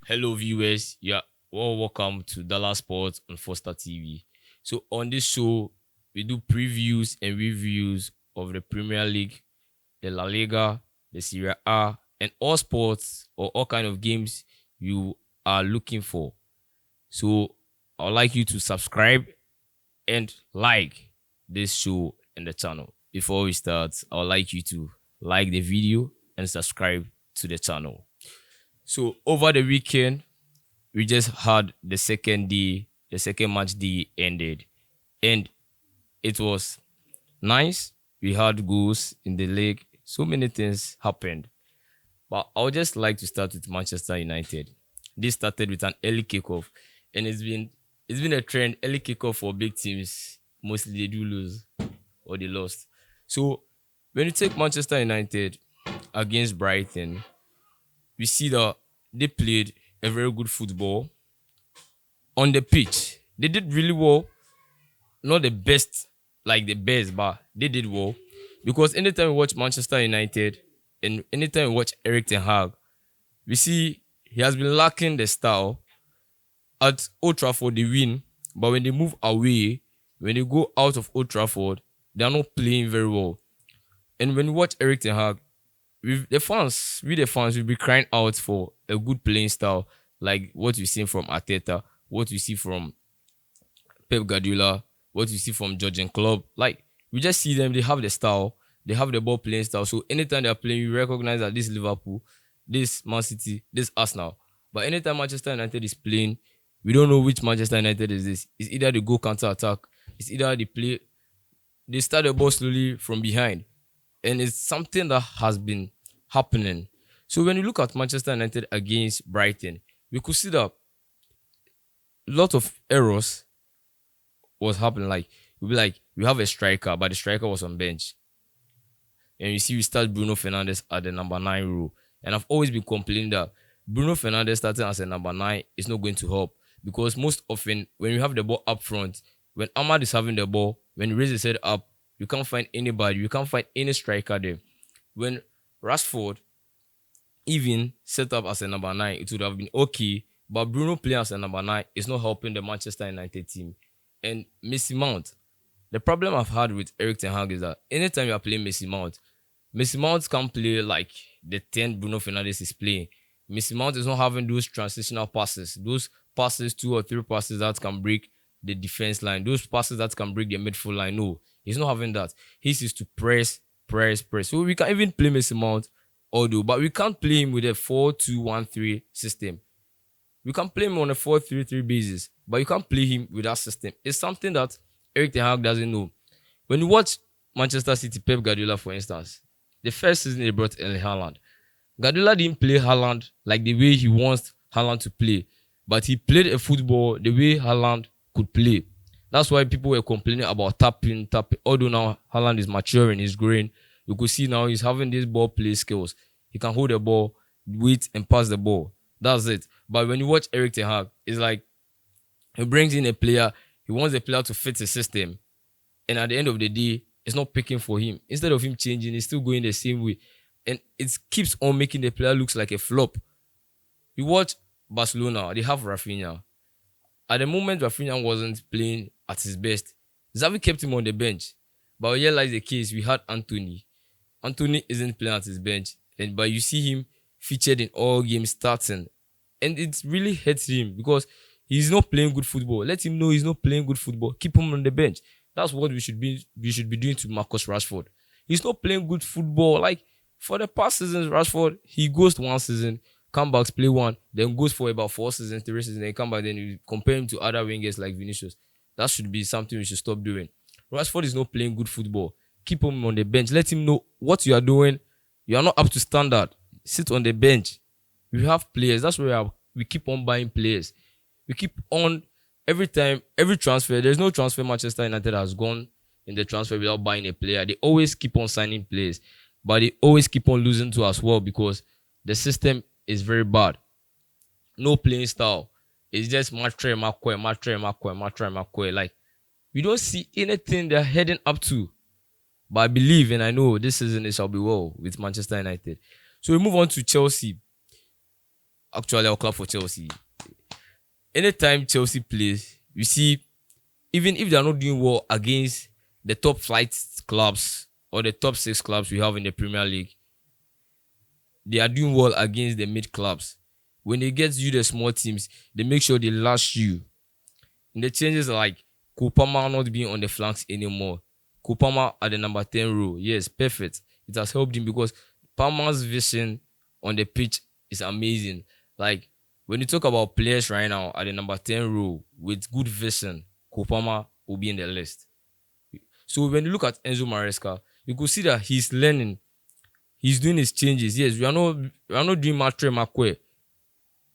Hello, viewers. Yeah, well, welcome to Dallas Sports on Foster TV. So, on this show, we do previews and reviews of the Premier League, the La Liga, the Serie A, and all sports or all kind of games you are looking for. So, I'd like you to subscribe and like this show and the channel. Before we start, I'd like you to like the video and subscribe to the channel. So, over the weekend, we just had the second match day ended, and it was nice. We had goals in the league. So many things happened. But I would just like to start with Manchester United. This started with an early kickoff, and it's been a trend. Early kickoff for big teams, mostly they do lose or they lost. So when you take Manchester United against Brighton, we see that they played a very good football on the pitch. They did really well. Not the best, like the best, but they did well. Because anytime we watch Manchester United and anytime we watch Eric Ten Hag, we see he has been lacking the style. At Old Trafford, they win, but when they move away, when they go out of Old Trafford, they are not playing very well. And when you watch Eric Ten Hag, we the fans will be crying out for a good playing style, like what you see from Arteta, what you see from Pep Guardiola, what you see from Jurgen Klopp. Like, we just see them, they have the style, they have the ball playing style. So anytime they're playing, you recognize that this Liverpool, this Man City, this Arsenal. But anytime Manchester United is playing, we don't know which Manchester United is this. It's either they go counter attack, it's either they start the ball slowly from behind. And it's something that has been happening. So when you look at Manchester United against Brighton, we could see that a lot of errors was happening. Like, we'll be like, we have a striker, but the striker was on bench. And you see, we start Bruno Fernandes at the number 9 role. And I've always been complaining that Bruno Fernandes starting as a number 9 is not going to help. Because most often, when you have the ball up front, when Ahmad is having the ball, when he raises his head up, you can't find anybody. You can't find any striker there. When Rashford even set up as a number 9, it would have been okay. But Bruno playing as a number 9 is not helping the Manchester United team. And Messi Mount, the problem I've had with Eric Ten Hag is that anytime you are playing Messi Mount can't play like the 10 Bruno Fernandes is playing. Messi Mount is not having those transitional passes, those passes, 2 or 3 passes that can break the defense line, those passes that can break the midfield line. No, he's not having that. He's used to press. So we can even play Messi Mount, although, but we can't play him with a 4-2-1-3 system. We can play him on a 4-3-3 basis, but you can't play him with that system. It's something that Eric Ten Hag doesn't know. When you watch Manchester City, Pep Guardiola, for instance, the first season they brought Erling Haaland. Guardiola didn't play Haaland like the way he wants Haaland to play, but he played a football the way Haaland could play. That's why people were complaining about tapping. Although now Haaland is maturing, he's growing. You could see now he's having these ball play skills. He can hold the ball, wait, and pass the ball. That's it. But when you watch Eric Ten Hag, it's like he brings in a player, he wants the player to fit his system. And at the end of the day, it's not picking for him. Instead of him changing, he's still going the same way. And it keeps on making the player looks like a flop. You watch Barcelona, they have Rafinha. At the moment, Rafinha wasn't playing at his best. Xavi kept him on the bench. But here lies the case, we had Anthony. Anthony isn't playing at his bench. But you see him featured in all games starting. And it really hurts him because he's not playing good football. Let him know he's not playing good football. Keep him on the bench. That's what we should be doing to Marcus Rashford. He's not playing good football. Like, for the past seasons, Rashford, he goes to one season, come back, play one, then goes for about 4 seasons, 3 seasons, then come back, then you compare him to other wingers like Vinicius. That should be something we should stop doing. Rashford is not playing good football. Keep him on the bench. Let him know what you are doing. You are not up to standard. Sit on the bench. We have players. That's where we keep on buying players. We keep on, every time, every transfer. There's no transfer Manchester United has gone in the transfer without buying a player. They always keep on signing players. But they always keep on losing to as well because the system is very bad. No playing style. It's just Matre, Makwe. Like, we don't see anything they're heading up to. But I believe and I know this season it shall be well with Manchester United. So we move on to Chelsea. Actually, I'll clap for Chelsea. Anytime Chelsea plays, you see, even if they are not doing well against the top flight clubs or the top six clubs we have in the Premier League, they are doing well against the mid clubs. When they get you the small teams, they make sure they lash you. And the changes are like Kopama not being on the flanks anymore. Kopama at the number 10 row. Yes, perfect. It has helped him because Palmer's vision on the pitch is amazing. Like when you talk about players right now at the number 10 row with good vision, Kopama will be in the list. So when you look at Enzo Maresca, you could see that he's learning. He's doing his changes. Yes, we are not doing Matre Makwe.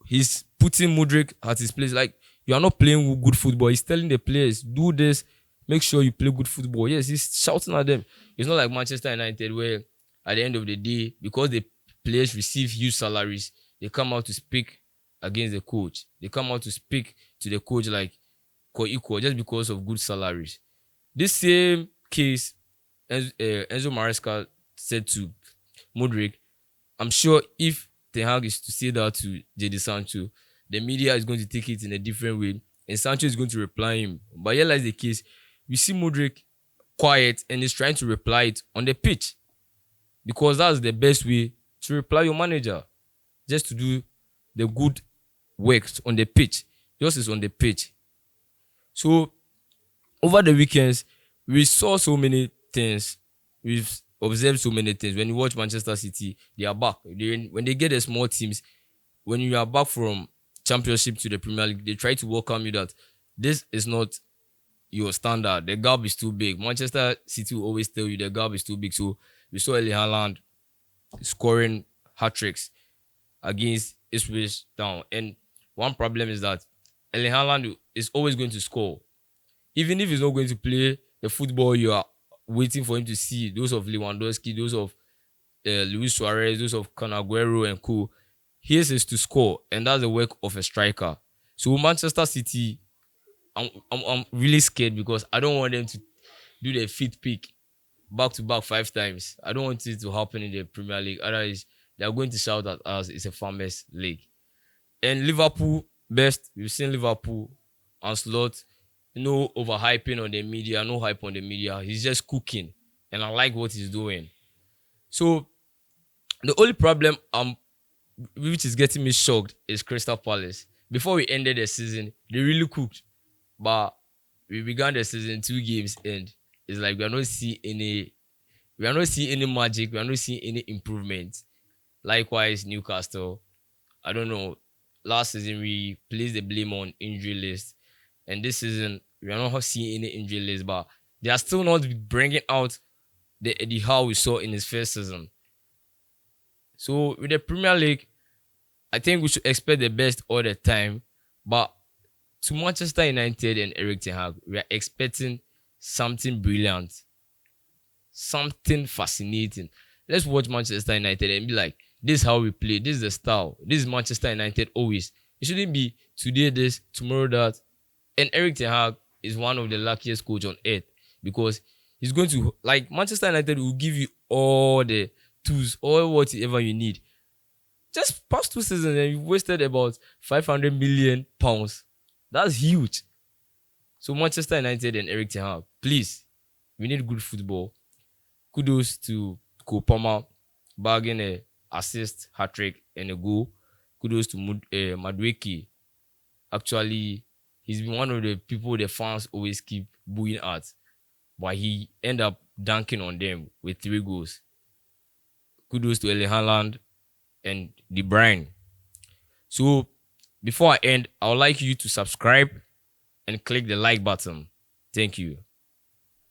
He's putting Mudrik at his place. Like, you are not playing good football. He's telling the players, do this, make sure you play good football. Yes, he's shouting at them. It's not like Manchester United where at the end of the day, because the players receive huge salaries, they come out to speak against the coach. They come out to speak to the coach like co-equal just because of good salaries. This same case, Enzo Maresca said to Mudrik, I'm sure if Ten Hag is to say that to Jadon Sancho, the media is going to take it in a different way, and Sancho is going to reply him. But here lies the case. We see Mudrik quiet and is trying to reply it on the pitch because that's the best way to reply your manager, just to do the good work on the pitch. Yours is on the pitch. So over the weekends, we saw so many things. We've observed so many things. When you watch Manchester City, they are back. When they get the small teams, when you are back from Championship to the Premier League, they try to welcome you that this is not your standard. The gap is too big. Manchester City will always tell you the gap is too big. So we saw Erling Haaland scoring hat-tricks against Ipswich Town. And one problem is that Erling Haaland is always going to score. Even if he's not going to play the football you are waiting for him to see, those of Lewandowski, those of Luis Suarez, those of Kun Aguero and co. His is to score, and that's the work of a striker. So Manchester City, I'm really scared because I don't want them to do the fit pick back to back 5 times. I don't want it to happen in the Premier League. Otherwise, they are going to shout at us it's a farmers league. And Liverpool best, we've seen Liverpool and Slot, no overhyping on the media, no hype on the media. He's just cooking, and I like what he's doing. So the only problem which is getting me shocked is Crystal Palace. Before we ended the season, they really cooked, but we began the season 2 games and it's like we are not seeing any magic. We are not seeing any improvement. Likewise, Newcastle. I don't know. Last season we placed the blame on injury list, and this season we are not seeing any injury list, but they are still not bringing out the Eddie Howe we saw in his first season. So with the Premier League, I think we should expect the best all the time. But to Manchester United and Erik ten Hag, we are expecting something brilliant, something fascinating. Let's watch Manchester United and be like, this is how we play. This is the style. This is Manchester United always. It shouldn't be today this, tomorrow that. And Erik ten Hag is one of the luckiest coach on earth because he's going to, like, Manchester United will give you all the tools, all whatever you need. Just past 2 seasons and you've wasted about £500 million. That's huge. So Manchester United and Erik ten Hag, please, we need good football. Kudos to Kopama bagging an assist, hat-trick, and a goal. Kudos to Madueke. Actually, he's been one of the people the fans always keep booing at, but he ended up dunking on them with 3 goals. Kudos to Erling Haaland and De Bruyne. So before I end, I would like you to subscribe and click the like button. Thank you.